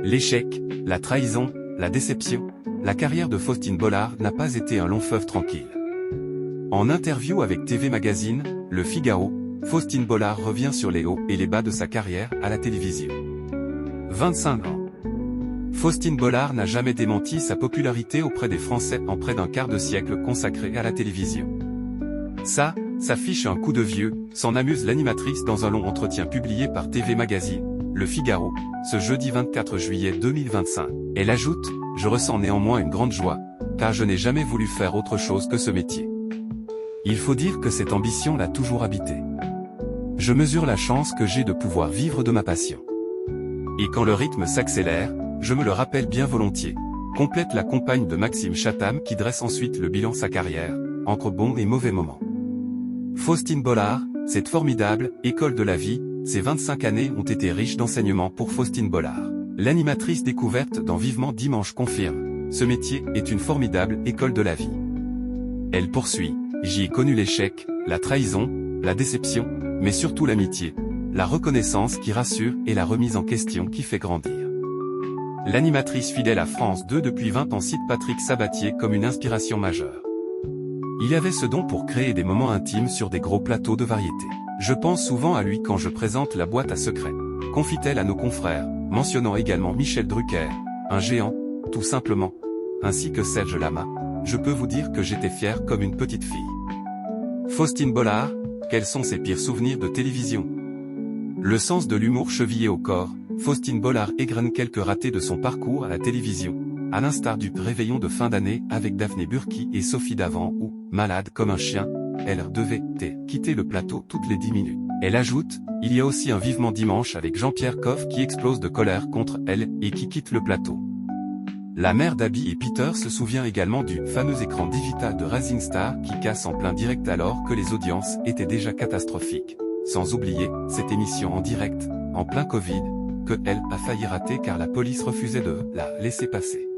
L'échec, la trahison, la déception, la carrière de Faustine Bollard n'a pas été un long fleuve tranquille. En interview avec TV Magazine, Le Figaro, Faustine Bollard revient sur les hauts et les bas de sa carrière à la télévision. 25 ans. Faustine Bollard n'a jamais démenti sa popularité auprès des Français en près d'un quart de siècle consacré à la télévision. Ça fiche un coup de vieux, s'en amuse l'animatrice dans un long entretien publié par TV Magazine, Le Figaro, ce jeudi 24 juillet 2025. Elle ajoute « Je ressens néanmoins une grande joie, car je n'ai jamais voulu faire autre chose que ce métier. Il faut dire que cette ambition l'a toujours habité. Je mesure la chance que j'ai de pouvoir vivre de ma passion. Et quand le rythme s'accélère, je me le rappelle bien volontiers », complète la compagne de Maxime Chatham qui dresse ensuite le bilan de sa carrière, entre bons et mauvais moments. Faustine Bollard, cette formidable école de la vie, ces 25 années ont été riches d'enseignements pour Faustine Bollard. L'animatrice découverte dans Vivement Dimanche confirme, ce métier est une formidable école de la vie. Elle poursuit, j'y ai connu l'échec, la trahison, la déception, mais surtout l'amitié, la reconnaissance qui rassure et la remise en question qui fait grandir. L'animatrice fidèle à France 2 depuis 20 ans cite Patrick Sabatier comme une inspiration majeure. Il avait ce don pour créer des moments intimes sur des gros plateaux de variété. Je pense souvent à lui quand je présente la boîte à secrets, confie-t-elle à nos confrères, mentionnant également Michel Drucker, un géant, tout simplement, ainsi que Serge Lama. Je peux vous dire que j'étais fier comme une petite fille. Faustine Bollard, quels sont ses pires souvenirs de télévision? Le sens de l'humour chevillé au corps, Faustine Bollard égrène quelques ratés de son parcours à la télévision, à l'instar du réveillon de fin d'année avec Daphné Burki et Sophie Davant où, malade comme un chien, elle devait quitter le plateau toutes les 10 minutes. Elle ajoute, il y a aussi un Vivement Dimanche avec Jean-Pierre Coff qui explose de colère contre elle et qui quitte le plateau. La mère d'Abby et Peter se souvient également du fameux écran digital de Rising Star qui casse en plein direct alors que les audiences étaient déjà catastrophiques. Sans oublier, cette émission en direct, en plein Covid, que elle a failli rater car la police refusait de la laisser passer.